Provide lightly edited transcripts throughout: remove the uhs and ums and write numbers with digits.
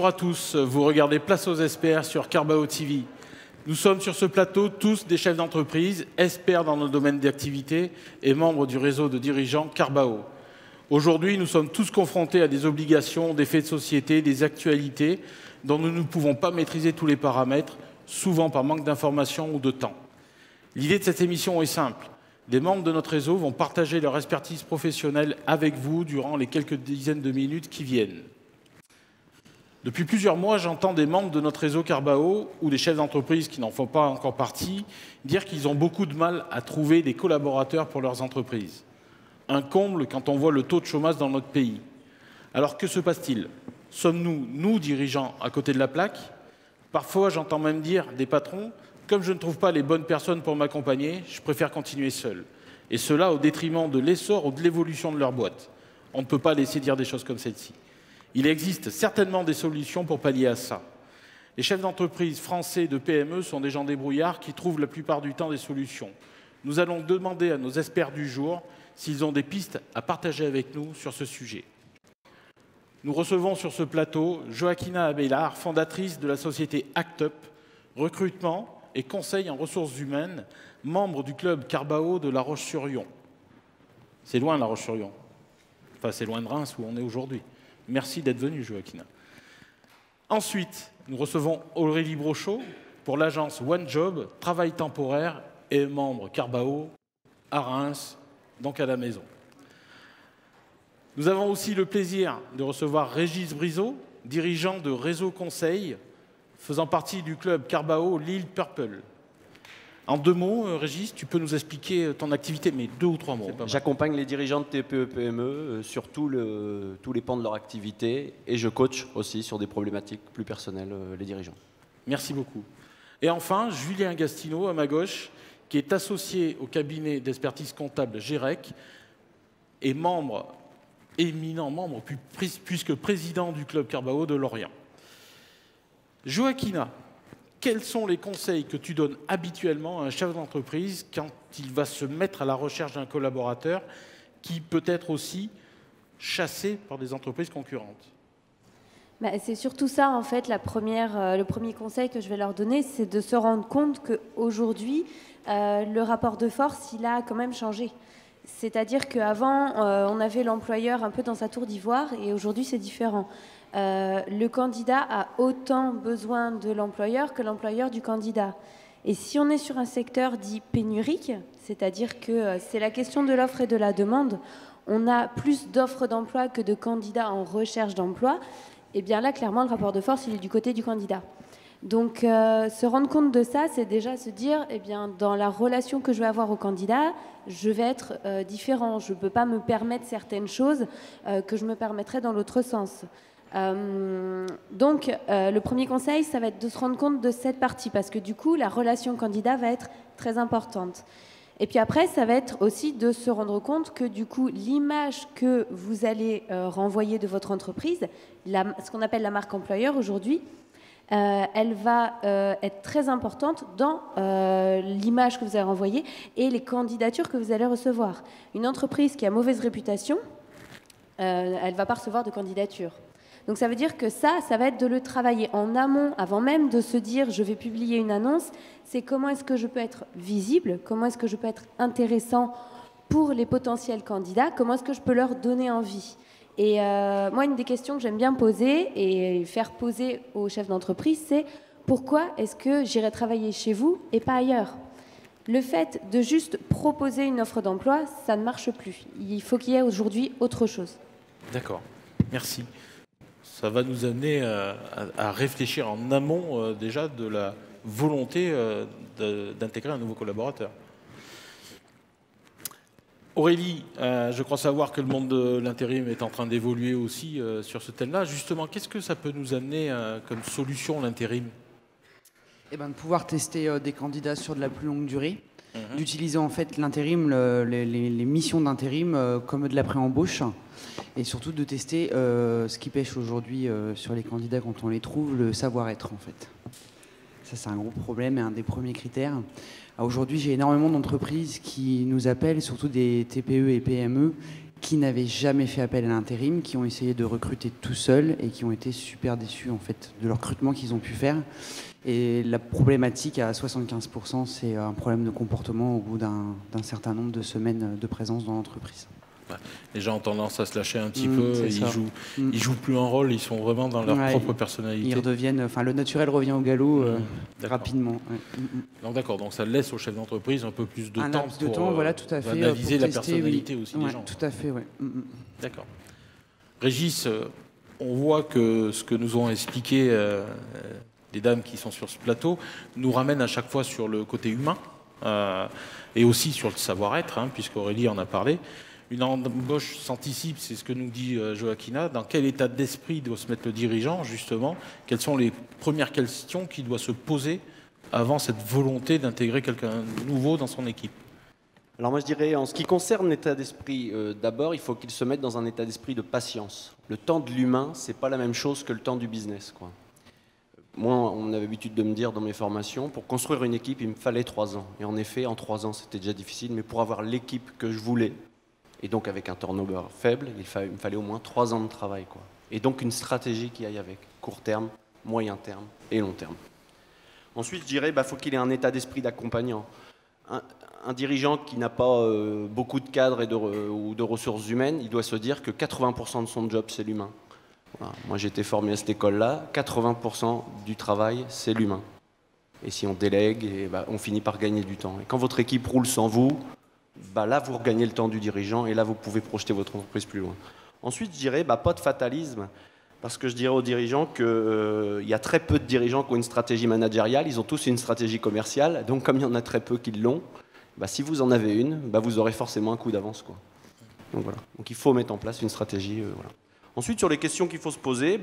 Bonjour à tous, vous regardez Place aux experts sur Carbao TV. Nous sommes sur ce plateau tous des chefs d'entreprise, experts dans nos domaines d'activité et membres du réseau de dirigeants Carbao. Aujourd'hui, nous sommes tous confrontés à des obligations, des faits de société, des actualités dont nous ne pouvons pas maîtriser tous les paramètres, souvent par manque d'informations ou de temps. L'idée de cette émission est simple. Des membres de notre réseau vont partager leur expertise professionnelle avec vous durant les quelques dizaines de minutes qui viennent. Depuis plusieurs mois, j'entends des membres de notre réseau Carbao ou des chefs d'entreprise qui n'en font pas encore partie dire qu'ils ont beaucoup de mal à trouver des collaborateurs pour leurs entreprises. Un comble quand on voit le taux de chômage dans notre pays. Alors que se passe-t-il? Sommes-nous, nous dirigeants, à côté de la plaque? Parfois, j'entends même dire des patrons, comme je ne trouve pas les bonnes personnes pour m'accompagner, je préfère continuer seul. Et cela au détriment de l'essor ou de l'évolution de leur boîte. On ne peut pas laisser dire des choses comme celle-ci. Il existe certainement des solutions pour pallier à ça. Les chefs d'entreprise français de PME sont des gens débrouillards qui trouvent la plupart du temps des solutions. Nous allons demander à nos experts du jour s'ils ont des pistes à partager avec nous sur ce sujet. Nous recevons sur ce plateau Joaquina Abelard, fondatrice de la société ActUp, recrutement et conseil en ressources humaines, membre du club Carbao de La Roche-sur-Yon. C'est loin La Roche-sur-Yon. Enfin, c'est loin de Reims où on est aujourd'hui. Merci d'être venu, Joaquina. Ensuite, nous recevons Aurélie Brochot pour l'agence OneJob, travail temporaire et membre Carbao à Reims, donc à la maison. Nous avons aussi le plaisir de recevoir Régis Brizot, dirigeant de Réseau Conseil, faisant partie du club Carbao Lille Purple. En 2 mots, Régis, tu peux nous expliquer ton activité, mais 2 ou 3 mots. J'accompagne les dirigeants de TPE-PME sur tous les pans de leur activité et je coach aussi sur des problématiques plus personnelles les dirigeants. Merci beaucoup. Et enfin, Julien Gastineau, à ma gauche, qui est associé au cabinet d'expertise comptable GEREC et éminent membre, puisque président du club Carbao de Lorient. Joaquina, quels sont les conseils que tu donnes habituellement à un chef d'entreprise quand il va se mettre à la recherche d'un collaborateur qui peut être aussi chassé par des entreprises concurrentes? C'est surtout ça, en fait, le premier conseil que je vais leur donner, c'est de se rendre compte qu'aujourd'hui, le rapport de force, il a quand même changé. C'est-à-dire qu'avant, on avait l'employeur un peu dans sa tour d'ivoire et aujourd'hui, c'est différent. Le candidat a autant besoin de l'employeur que l'employeur du candidat. Et si on est sur un secteur dit pénurique, c'est-à-dire que c'est la question de l'offre et de la demande, on a plus d'offres d'emploi que de candidats en recherche d'emploi, et bien là, clairement, le rapport de force, il est du côté du candidat. Donc, se rendre compte de ça, c'est déjà se dire, eh bien, dans la relation que je vais avoir au candidat, je vais être différent. Je ne peux pas me permettre certaines choses que je me permettrais dans l'autre sens. Donc, le premier conseil, ça va être de se rendre compte de cette partie, parce que du coup, la relation candidat va être très importante. Et puis après, ça va être aussi de se rendre compte que du coup, l'image que vous allez renvoyer de votre entreprise, ce qu'on appelle la marque employeur aujourd'hui, elle va être très importante dans l'image que vous allez renvoyer et les candidatures que vous allez recevoir. Une entreprise qui a mauvaise réputation, elle ne va pas recevoir de candidature. Donc ça veut dire que ça va être de le travailler en amont, avant même de se dire je vais publier une annonce, c'est comment est-ce que je peux être visible, comment est-ce que je peux être intéressant pour les potentiels candidats, comment est-ce que je peux leur donner envie. Et moi, une des questions que j'aime bien poser et faire poser aux chefs d'entreprise, c'est pourquoi est-ce que j'irai travailler chez vous et pas ailleurs? Le fait de juste proposer une offre d'emploi, ça ne marche plus. Il faut qu'il y ait aujourd'hui autre chose. D'accord, merci. Ça va nous amener à réfléchir en amont déjà de la volonté d'intégrer un nouveau collaborateur. Aurélie, je crois savoir que le monde de l'intérim est en train d'évoluer aussi sur ce thème-là. Justement, qu'est-ce que ça peut nous amener comme solution, l'intérim? De pouvoir tester des candidats sur de la plus longue durée, d'utiliser en fait l'intérim, les missions d'intérim comme de la pré-embauche, et surtout de tester ce qui pêche aujourd'hui sur les candidats quand on les trouve, le savoir-être en fait. Ça, c'est un gros problème et un des premiers critères. Aujourd'hui, j'ai énormément d'entreprises qui nous appellent, surtout des TPE et PME, qui n'avaient jamais fait appel à l'intérim, qui ont essayé de recruter tout seuls et qui ont été super déçus en fait de leur recrutement qu'ils ont pu faire. Et la problématique à 75%, c'est un problème de comportement au bout d'un certain nombre de semaines de présence dans l'entreprise. Les gens ont tendance à se lâcher un petit peu, ils jouent plus un rôle, ils sont vraiment dans leur propre personnalité. Ils redeviennent, enfin le naturel revient au galop rapidement. Donc d'accord, donc ça laisse au chef d'entreprise un peu plus de temps pour voilà, tout à fait, analyser pour la personnalité aussi des gens. Tout à fait, oui. D'accord. Régis, on voit que ce que nous ont expliqué les dames qui sont sur ce plateau nous ramène à chaque fois sur le côté humain et aussi sur le savoir-être, puisqu'Aurélie en a parlé. Une embauche s'anticipe, c'est ce que nous dit Joaquina. Dans quel état d'esprit doit se mettre le dirigeant, justement? Quelles sont les premières questions qu'il doit se poser avant cette volonté d'intégrer quelqu'un de nouveau dans son équipe? Alors moi je dirais, en ce qui concerne l'état d'esprit, d'abord il faut qu'il se mette dans un état d'esprit de patience. Le temps de l'humain, c'est pas la même chose que le temps du business, quoi. Moi, on avait l'habitude de me dire dans mes formations, pour construire une équipe, il me fallait 3 ans. Et en effet, en 3 ans, c'était déjà difficile, mais pour avoir l'équipe que je voulais, et donc avec un turnover faible, il me fallait au moins 3 ans de travail, quoi. Et donc une stratégie qui aille avec, court terme, moyen terme et long terme. Ensuite, je dirais, faut qu'il ait un état d'esprit d'accompagnant. Un dirigeant qui n'a pas beaucoup de cadres ou de ressources humaines, il doit se dire que 80% de son job, c'est l'humain. Voilà. Moi, j'ai été formé à cette école-là, 80% du travail, c'est l'humain. Et si on délègue, on finit par gagner du temps. Et quand votre équipe roule sans vous, là, vous regagnez le temps du dirigeant et là, vous pouvez projeter votre entreprise plus loin. Ensuite, je dirais, pas de fatalisme, parce que je dirais aux dirigeants qu'il y a très peu de dirigeants qui ont une stratégie managériale, ils ont tous une stratégie commerciale, donc comme il y en a très peu qui l'ont, si vous en avez une, vous aurez forcément un coup d'avance, quoi. Donc voilà. Donc il faut mettre en place une stratégie. Voilà. Ensuite, sur les questions qu'il faut se poser,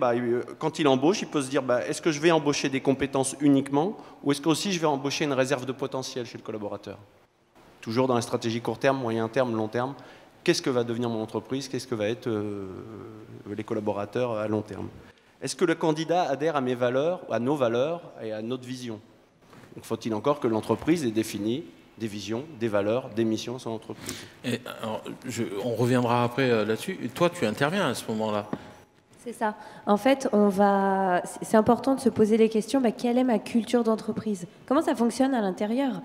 quand il embauche, il peut se dire est-ce que je vais embaucher des compétences uniquement ou est-ce que aussi je vais embaucher une réserve de potentiel chez le collaborateur? Toujours dans la stratégie court terme, moyen terme, long terme. Qu'est-ce que va devenir mon entreprise? Qu'est-ce que va être les collaborateurs à long terme? Est-ce que le candidat adhère à mes valeurs, à nos valeurs et à notre vision? Donc faut-il encore que l'entreprise ait défini des visions, des valeurs, des missions à son entreprise. Et alors, on reviendra après là-dessus. Et toi, tu interviens à ce moment-là. C'est ça. En fait, c'est important de se poser les questions. Quelle est ma culture d'entreprise? Comment ça fonctionne à l'intérieur?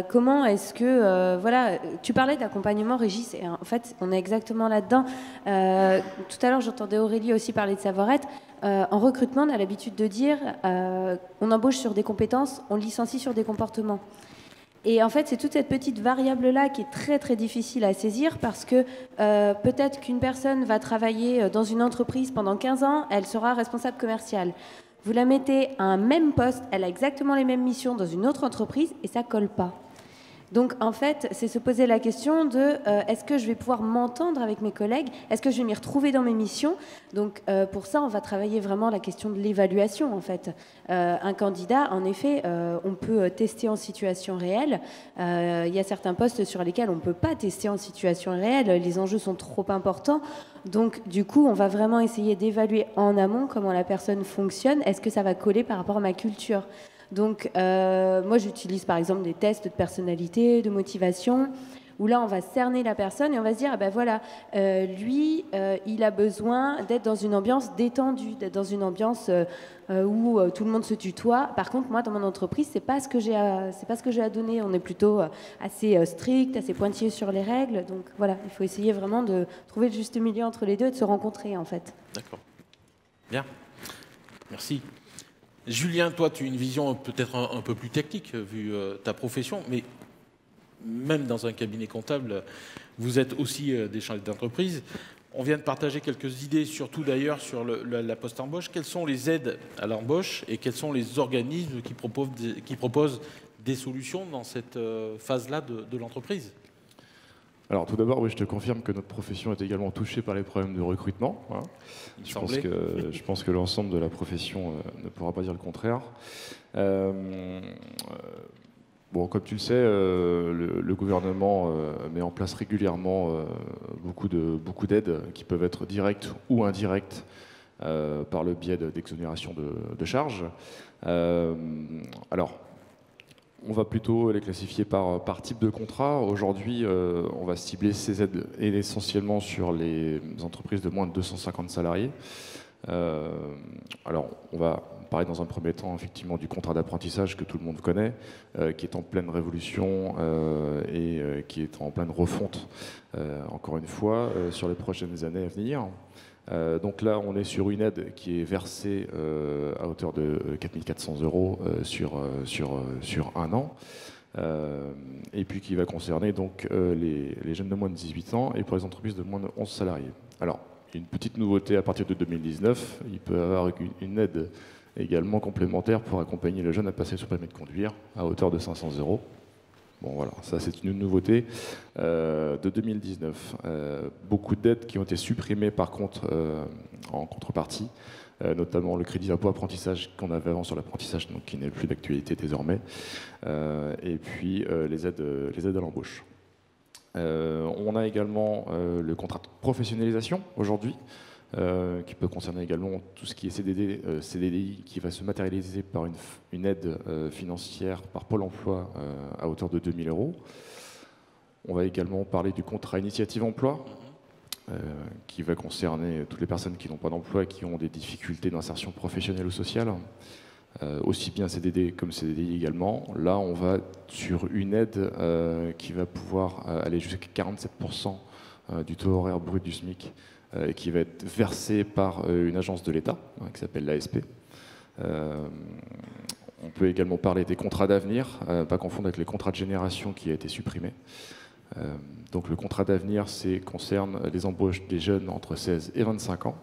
Comment est-ce que... voilà, tu parlais d'accompagnement, Régis, et en fait, on est exactement là-dedans. Tout à l'heure, j'entendais Aurélie aussi parler de savoir-être. En recrutement, on a l'habitude de dire on embauche sur des compétences, on licencie sur des comportements. Et en fait, c'est toute cette petite variable-là qui est très, très difficile à saisir parce que peut-être qu'une personne va travailler dans une entreprise pendant 15 ans, elle sera responsable commerciale. Vous la mettez à un même poste, elle a exactement les mêmes missions dans une autre entreprise et ça ne colle pas. Donc, en fait, c'est se poser la question de est-ce que je vais pouvoir m'entendre avec mes collègues? Est-ce que je vais m'y retrouver dans mes missions? Donc, pour ça, on va travailler vraiment la question de l'évaluation, en fait. Un candidat, en effet, on peut tester en situation réelle. Il y a certains postes sur lesquels on ne peut pas tester en situation réelle. Les enjeux sont trop importants. Donc, du coup, on va vraiment essayer d'évaluer en amont comment la personne fonctionne. Est-ce que ça va coller par rapport à ma culture? Donc, moi, j'utilise par exemple des tests de personnalité, de motivation, où là, on va cerner la personne et on va se dire, voilà, lui, il a besoin d'être dans une ambiance détendue, d'être dans une ambiance où tout le monde se tutoie. Par contre, moi, dans mon entreprise, c'est pas ce que j'ai à donner. On est plutôt assez strict, assez pointilleux sur les règles. Donc, voilà, il faut essayer vraiment de trouver le juste milieu entre les deux et de se rencontrer, en fait. D'accord. Bien. Merci. Julien, toi, tu as une vision peut-être un peu plus technique, vu ta profession, mais même dans un cabinet comptable, vous êtes aussi des chefs d'entreprise. On vient de partager quelques idées, surtout d'ailleurs sur la post-embauche. Quelles sont les aides à l'embauche et quels sont les organismes qui proposent des solutions dans cette phase-là de l'entreprise? Alors tout d'abord, oui, je te confirme que notre profession est également touchée par les problèmes de recrutement. Hein. Je pense que l'ensemble de la profession ne pourra pas dire le contraire. Bon, comme tu le sais, le gouvernement met en place régulièrement beaucoup d'aides qui peuvent être directes ou indirectes par le biais d'exonération de charges. Alors, on va plutôt les classifier par type de contrat. Aujourd'hui, on va cibler ces aides essentiellement sur les entreprises de moins de 250 salariés. Alors, on va parler dans un premier temps effectivement du contrat d'apprentissage que tout le monde connaît, qui est en pleine révolution et qui est en pleine refonte, encore une fois, sur les prochaines années à venir. Donc là, on est sur une aide qui est versée à hauteur de 4 400 € sur un an, et puis qui va concerner donc les jeunes de moins de 18 ans et pour les entreprises de moins de 11 salariés. Alors, une petite nouveauté à partir de 2019, il peut y avoir une aide également complémentaire pour accompagner le jeune à passer son permis de conduire à hauteur de 500 €. Bon voilà, ça c'est une nouveauté de 2019. Beaucoup d'aides qui ont été supprimées par contre en contrepartie, notamment le crédit d'impôt apprentissage qu'on avait avant sur l'apprentissage, donc qui n'est plus d'actualité désormais, et puis les aides à l'embauche. On a également le contrat de professionnalisation aujourd'hui, qui peut concerner également tout ce qui est CDD, CDDI, qui va se matérialiser par une aide financière par Pôle emploi à hauteur de 2 000 €. On va également parler du contrat initiative emploi, qui va concerner toutes les personnes qui n'ont pas d'emploi et qui ont des difficultés d'insertion professionnelle ou sociale, aussi bien CDD comme CDDI également. Là, on va sur une aide qui va pouvoir aller jusqu'à 47% du taux horaire brut du SMIC, qui va être versé par une agence de l'État qui s'appelle l'ASP. On peut également parler des contrats d'avenir, pas confondre avec les contrats de génération qui a été supprimé. Donc le contrat d'avenir concerne les embauches des jeunes entre 16 et 25 ans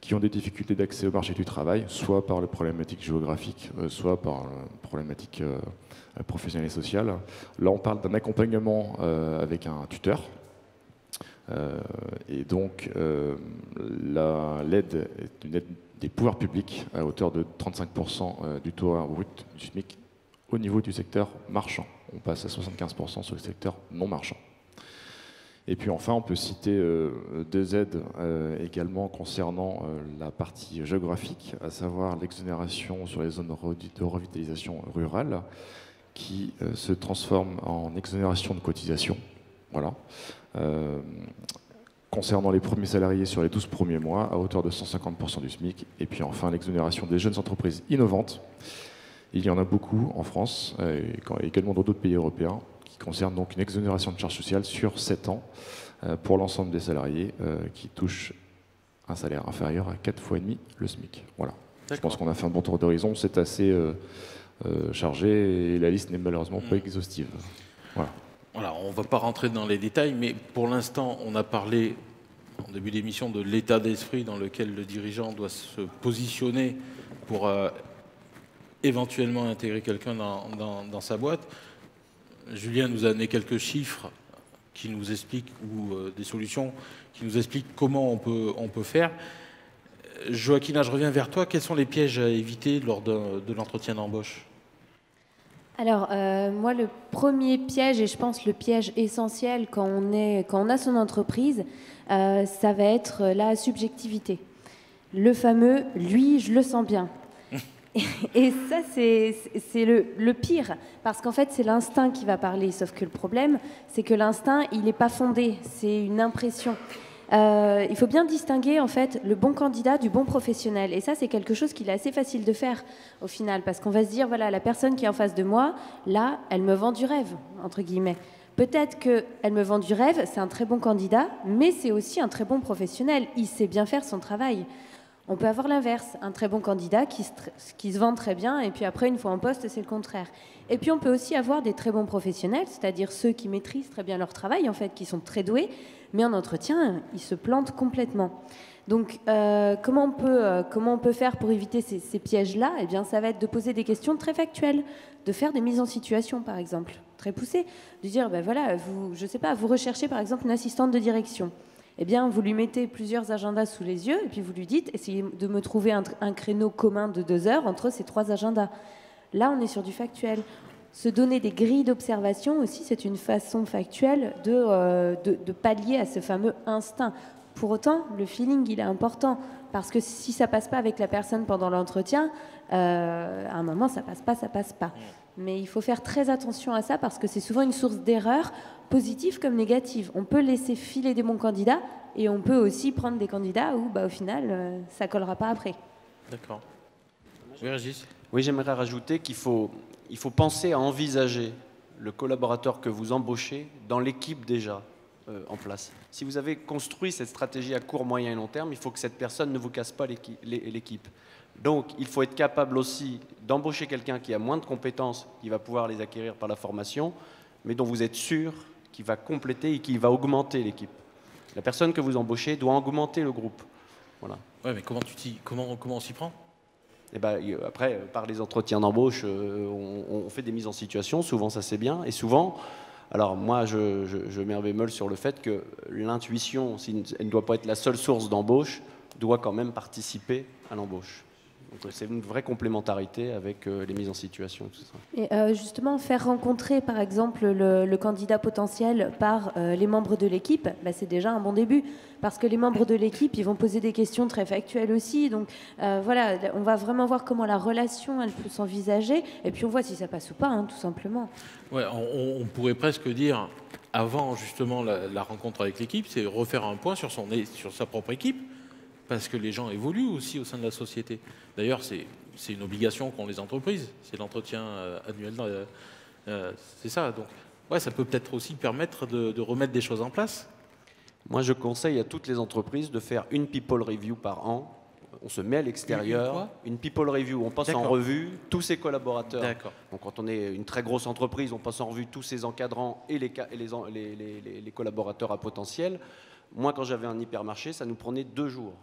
qui ont des difficultés d'accès au marché du travail, soit par les problématiques géographiques, soit par problématiques professionnelles et sociales. Là, on parle d'un accompagnement avec un tuteur. Et donc, l'aide est une aide des pouvoirs publics à hauteur de 35% du taux horaire brut du SMIC au niveau du secteur marchand. On passe à 75% sur le secteur non marchand. Et puis enfin, on peut citer deux aides également concernant la partie géographique, à savoir l'exonération sur les zones de revitalisation rurale, qui se transforme en exonération de cotisation. Voilà. Concernant les premiers salariés sur les 12 premiers mois, à hauteur de 150% du SMIC. Et puis enfin, l'exonération des jeunes entreprises innovantes. Il y en a beaucoup en France, et également dans d'autres pays européens, qui concernent donc une exonération de charges sociales sur 7 ans pour l'ensemble des salariés qui touchent un salaire inférieur à 4,5 fois le SMIC. Voilà. Je pense qu'on a fait un bon tour d'horizon. C'est assez chargé et la liste n'est malheureusement pas exhaustive. Voilà. Voilà, on ne va pas rentrer dans les détails, mais pour l'instant, on a parlé en début d'émission de l'état d'esprit dans lequel le dirigeant doit se positionner pour éventuellement intégrer quelqu'un dans sa boîte. Julien nous a donné quelques chiffres qui nous expliquent, ou des solutions qui nous expliquent comment on peut faire. Joaquina, je reviens vers toi. Quels sont les pièges à éviter lors de l'entretien d'embauche ? Alors, moi, le premier piège, et je pense le piège essentiel quand on a son entreprise, ça va être la subjectivité. Le fameux « lui, je le sens bien ». Et ça, c'est le pire, parce qu'en fait, c'est l'instinct qui va parler. Sauf que le problème, c'est que l'instinct, il n'est pas fondé, c'est une impression. Il faut bien distinguer en fait le bon candidat du bon professionnel. Et ça, c'est quelque chose qu'il est assez facile de faire au final, parce qu'on va se dire, voilà, la personne qui est en face de moi, là, elle me vend du rêve, entre guillemets. Peut-être qu'elle me vend du rêve, c'est un très bon candidat, mais c'est aussi un très bon professionnel. Il sait bien faire son travail. On peut avoir l'inverse, un très bon candidat qui se vend très bien, et puis après, une fois en poste, c'est le contraire. Et puis, on peut aussi avoir des très bons professionnels, c'est-à-dire ceux qui maîtrisent très bien leur travail, en fait, qui sont très doués, mais en entretien, ils se plantent complètement. Donc, comment on peut faire pour éviter ces pièges-là ? Eh bien, ça va être de poser des questions très factuelles, de faire des mises en situation, par exemple, très poussées, de dire, ben voilà, je sais pas, vous recherchez, par exemple, une assistante de direction. Eh bien, vous lui mettez plusieurs agendas sous les yeux et puis vous lui dites, essayez de me trouver un créneau commun de 2 heures entre ces 3 agendas. Là, on est sur du factuel. Se donner des grilles d'observation aussi, c'est une façon factuelle de pallier à ce fameux instinct. Pour autant, le feeling, il est important parce que si ça passe pas avec la personne pendant l'entretien, à un moment, ça passe pas. Mais il faut faire très attention à ça parce que c'est souvent une source d'erreurs, positives comme négatives. On peut laisser filer des bons candidats et on peut aussi prendre des candidats où, au final, ça collera pas après. D'accord. Oui, Régis. Oui, j'aimerais rajouter il faut penser à envisager le collaborateur que vous embauchez dans l'équipe déjà en place. Si vous avez construit cette stratégie à court, moyen et long terme, il faut que cette personne ne vous casse pas l'équipe. Donc, il faut être capable aussi d'embaucher quelqu'un qui a moins de compétences, qui va pouvoir les acquérir par la formation, mais dont vous êtes sûr qu'il va compléter et qu'il va augmenter l'équipe. La personne que vous embauchez doit augmenter le groupe. Voilà. Ouais, mais comment on s'y prend? Et après, par les entretiens d'embauche, on fait des mises en situation. Souvent, ça c'est bien. Et souvent, alors moi, je mets un bémol sur le fait que l'intuition, si elle ne doit pas être la seule source d'embauche, doit quand même participer à l'embauche. Donc c'est une vraie complémentarité avec les mises en situation. Tout ça. Et justement, faire rencontrer par exemple le candidat potentiel par les membres de l'équipe, c'est déjà un bon début. Parce que les membres de l'équipe, ils vont poser des questions très factuelles aussi. Donc voilà, on va vraiment voir comment la relation elle peut s'envisager. Et puis on voit si ça passe ou pas, tout simplement. Ouais, on pourrait presque dire, avant justement la rencontre avec l'équipe, c'est refaire un point sur sa propre équipe. Parce que les gens évoluent aussi au sein de la société. D'ailleurs, c'est une obligation qu'ont les entreprises. C'est l'entretien annuel. C'est ça. Donc, ouais, ça peut peut-être aussi permettre de remettre des choses en place. Moi, je conseille à toutes les entreprises de faire une people review par an. On se met à l'extérieur. Une people review. On passe en revue tous ses collaborateurs. Donc, quand on est une très grosse entreprise, on passe en revue tous ses encadrants et les collaborateurs à potentiel. Moi, quand j'avais un hypermarché, ça nous prenait 2 jours.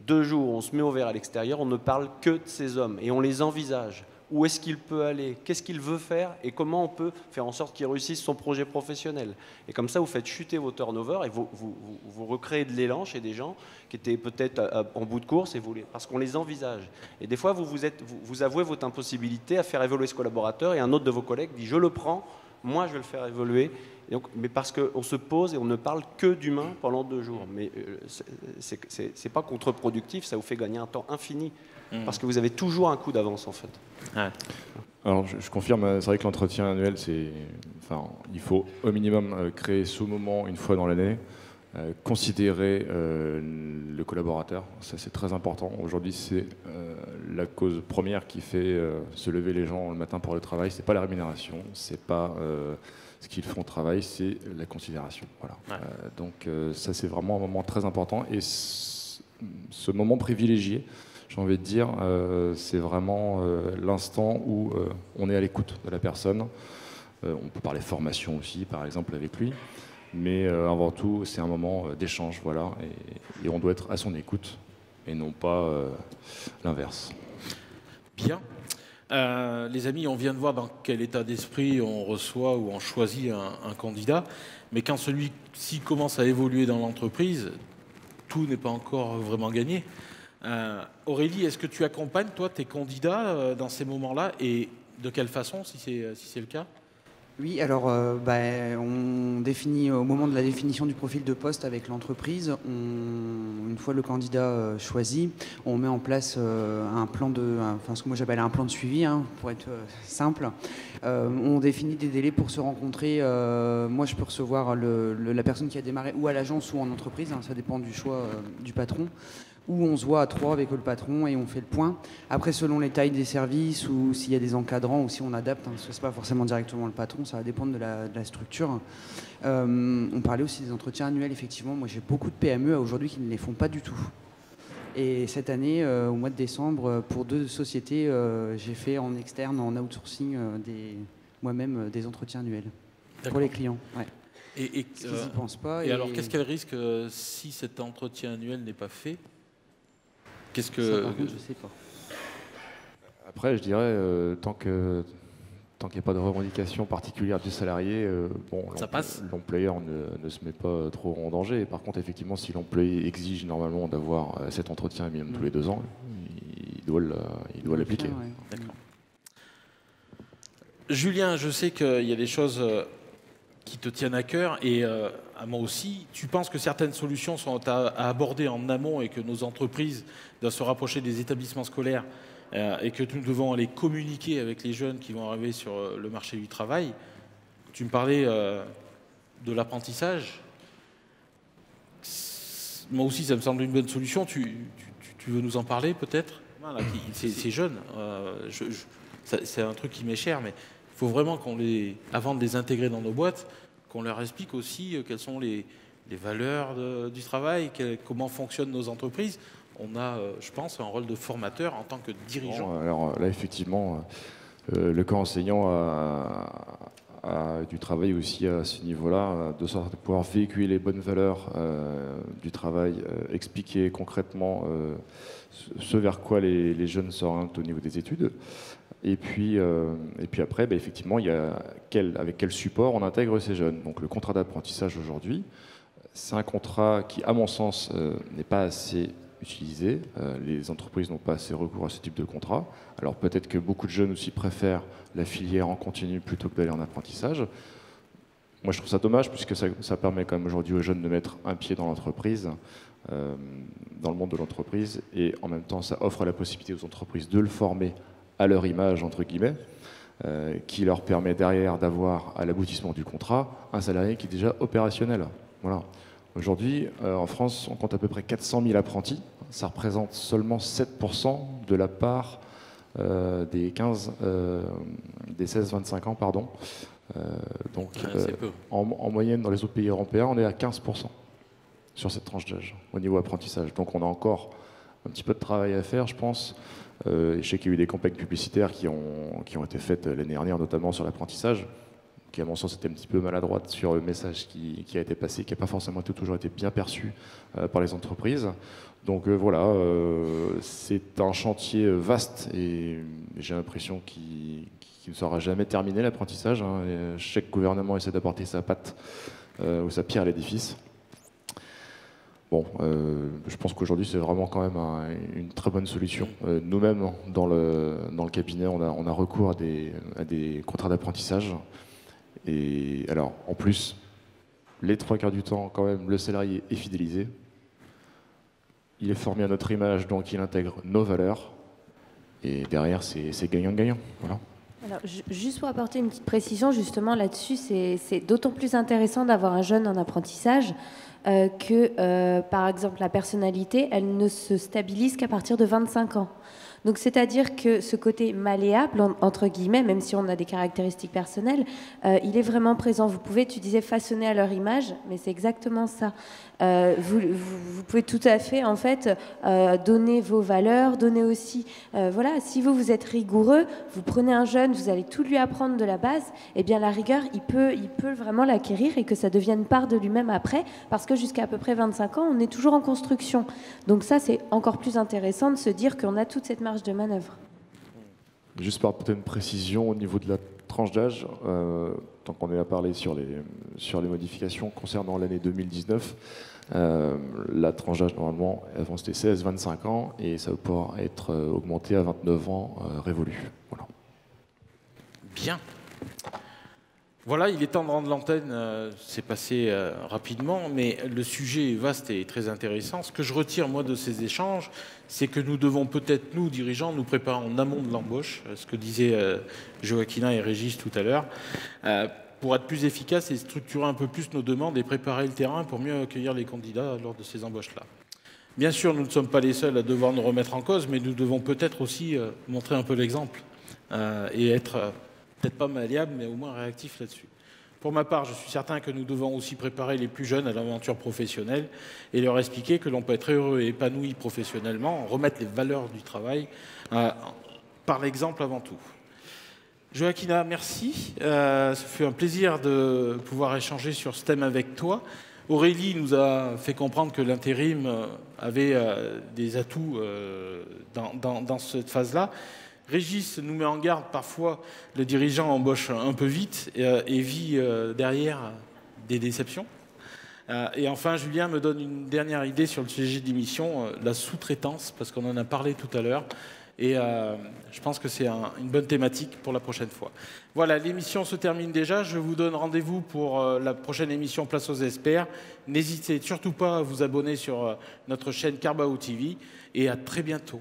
2 jours, on se met au vert à l'extérieur, on ne parle que de ces hommes et on les envisage. Où est-ce qu'il peut aller? Qu'est-ce qu'il veut faire? Et comment on peut faire en sorte qu'il réussisse son projet professionnel? Et comme ça, vous faites chuter vos turnovers et vous recréez de l'élan chez des gens qui étaient peut-être en bout de course parce qu'on les envisage. Et des fois, vous avouez votre impossibilité à faire évoluer ce collaborateur et un autre de vos collègues dit « je le prends, moi je vais le faire évoluer ». Mais parce qu'on se pose et on ne parle que d'humain pendant 2 jours. Mais c'est pas contre-productif, ça vous fait gagner un temps infini. Parce que vous avez toujours un coup d'avance, en fait. Ouais. Alors, je confirme, c'est vrai que l'entretien annuel, il faut au minimum créer ce moment une fois dans l'année, considérer le collaborateur, ça c'est très important. Aujourd'hui, c'est la cause première qui fait se lever les gens le matin pour le travail. C'est pas la rémunération, c'est pas ce qu'ils font au travail, c'est la considération. Voilà. Ouais. Donc ça, c'est vraiment un moment très important. Et ce moment privilégié, j'ai envie de dire, c'est vraiment l'instant où on est à l'écoute de la personne. On peut parler formation aussi, par exemple, avec lui. Mais avant tout, c'est un moment d'échange, voilà. Et on doit être à son écoute et non pas l'inverse. Bien. Les amis, on vient de voir dans quel état d'esprit on reçoit ou on choisit un candidat. Mais quand celui-ci commence à évoluer dans l'entreprise, tout n'est pas encore vraiment gagné. Aurélie, est-ce que tu accompagnes, toi, tes candidats dans ces moments-là? Et de quelle façon, si c'est le cas? Oui, alors on définit au moment de la définition du profil de poste avec l'entreprise, une fois le candidat choisi, on met en place un plan ce que moi j'appelle un plan de suivi, pour être simple. On définit des délais pour se rencontrer. Moi, je peux recevoir la personne qui a démarré ou à l'agence ou en entreprise, ça dépend du choix du patron. Où on se voit à 3 avec le patron et on fait le point. Après, selon les tailles des services ou s'il y a des encadrants ou si on adapte, parce que ce n'est pas forcément directement le patron, ça va dépendre de la structure. On parlait aussi des entretiens annuels, effectivement. Moi, j'ai beaucoup de PME aujourd'hui qui ne les font pas du tout. Et cette année, au mois de décembre, pour 2 sociétés, j'ai fait en externe, en outsourcing, moi-même des entretiens annuels pour les clients. Ouais. Et parce qu'ils n'y pensent pas. Et alors, qu'est-ce qu'elle risque si cet entretien annuel n'est pas fait? Qu'est-ce que... Ça, par contre, je sais pas. Après, je dirais, tant qu'il n'y a pas de revendication particulière du salarié, l'employeur ne se met pas trop en danger. Par contre, effectivement, si l'employé exige normalement d'avoir cet entretien minimum tous les 2 ans, il doit l'appliquer. Ouais. D'accord. Julien, je sais qu'il y a des choses qui te tiennent à cœur et à moi aussi. Tu penses que certaines solutions sont à aborder en amont et que nos entreprises doivent se rapprocher des établissements scolaires et que nous devons aller communiquer avec les jeunes qui vont arriver sur le marché du travail. Tu me parlais de l'apprentissage. Moi aussi, ça me semble une bonne solution. Tu veux nous en parler peut-être? C'est jeune. C'est un truc qui m'est cher, mais il faut vraiment avant de les intégrer dans nos boîtes, qu'on leur explique aussi quelles sont les valeurs du travail, comment fonctionnent nos entreprises. On a, je pense, un rôle de formateur en tant que dirigeant. Bon, alors là, effectivement, le corps enseignant a du travail aussi à ce niveau-là, de sorte à pouvoir véhiculer les bonnes valeurs du travail, expliquer concrètement ce vers quoi les jeunes s'orientent au niveau des études. Et puis après, effectivement, il y a avec quel support on intègre ces jeunes. Donc le contrat d'apprentissage aujourd'hui, c'est un contrat qui, à mon sens, n'est pas assez utilisé. Les entreprises n'ont pas assez recours à ce type de contrat. Alors peut-être que beaucoup de jeunes aussi préfèrent la filière en continu plutôt que d'aller en apprentissage. Moi, je trouve ça dommage puisque ça permet quand même aujourd'hui aux jeunes de mettre un pied dans l'entreprise, dans le monde de l'entreprise, et en même temps, ça offre la possibilité aux entreprises de le former à leur image, entre guillemets, qui leur permet derrière d'avoir, à l'aboutissement du contrat, un salarié qui est déjà opérationnel. Voilà. Aujourd'hui, en France, on compte à peu près 400 000 apprentis. Ça représente seulement 7% de la part des 16-25 ans, pardon. Donc, en moyenne, dans les autres pays européens, on est à 15% sur cette tranche d'âge, au niveau apprentissage. Donc on a encore un petit peu de travail à faire, je pense. Je sais qu'il y a eu des campagnes publicitaires qui ont été faites l'année dernière, notamment sur l'apprentissage, qui à mon sens était un petit peu maladroite sur le message qui a été passé, qui n'a pas forcément toujours été bien perçu par les entreprises. Donc voilà, c'est un chantier vaste et j'ai l'impression qu'il ne sera jamais terminé, l'apprentissage. Chaque gouvernement essaie d'apporter sa patte ou sa pierre à l'édifice. Bon, je pense qu'aujourd'hui c'est vraiment quand même une très bonne solution. Nous-mêmes, dans le cabinet, on a recours à des contrats d'apprentissage. Et alors, en plus, les 3/4 du temps, quand même, le salarié est fidélisé. Il est formé à notre image, donc il intègre nos valeurs. Et derrière, c'est gagnant-gagnant. Voilà. Alors, juste pour apporter une petite précision, justement, là-dessus, c'est d'autant plus intéressant d'avoir un jeune en apprentissage que, par exemple, la personnalité, elle ne se stabilise qu'à partir de 25 ans. Donc, c'est-à-dire que ce côté malléable, entre guillemets, même si on a des caractéristiques personnelles, il est vraiment présent. Vous pouvez, tu disais, façonner à leur image, mais c'est exactement ça. Vous pouvez tout à fait, en fait, donner vos valeurs, donner aussi... voilà, si vous êtes rigoureux, vous prenez un jeune, vous allez tout lui apprendre de la base, eh bien, la rigueur, il peut vraiment l'acquérir et que ça devienne part de lui-même après, parce que jusqu'à à peu près 25 ans, on est toujours en construction. Donc ça, c'est encore plus intéressant de se dire qu'on a toute cette marge de manœuvre. Juste par peut-être une précision au niveau de la tranche d'âge, tant qu'on est à parler sur les modifications concernant l'année 2019, la tranche d'âge normalement avant c'était 16-25 ans et ça va pouvoir être augmenté à 29 ans révolu. Voilà. Bien. Voilà, il est temps de rendre l'antenne, c'est passé rapidement, mais le sujet est vaste et très intéressant. Ce que je retire, moi, de ces échanges, c'est que nous devons peut-être, nous, dirigeants, nous préparer en amont de l'embauche, ce que disaient Joaquina et Régis tout à l'heure, pour être plus efficace et structurer un peu plus nos demandes et préparer le terrain pour mieux accueillir les candidats lors de ces embauches-là. Bien sûr, nous ne sommes pas les seuls à devoir nous remettre en cause, mais nous devons peut-être aussi montrer un peu l'exemple et être... peut-être pas malléable, mais au moins réactif là-dessus. Pour ma part, je suis certain que nous devons aussi préparer les plus jeunes à l'aventure professionnelle et leur expliquer que l'on peut être heureux et épanoui professionnellement, remettre les valeurs du travail par l'exemple avant tout. Joaquina, merci. Ça fait un plaisir de pouvoir échanger sur ce thème avec toi. Aurélie nous a fait comprendre que l'intérim avait des atouts dans cette phase-là. Régis nous met en garde, parfois le dirigeant embauche un peu vite et vit derrière des déceptions. Et enfin, Julien me donne une dernière idée sur le sujet d'émission, la sous-traitance, parce qu'on en a parlé tout à l'heure. Et je pense que c'est une bonne thématique pour la prochaine fois. Voilà, l'émission se termine déjà. Je vous donne rendez-vous pour la prochaine émission Place aux experts. N'hésitez surtout pas à vous abonner sur notre chaîne Carbao TV. Et à très bientôt.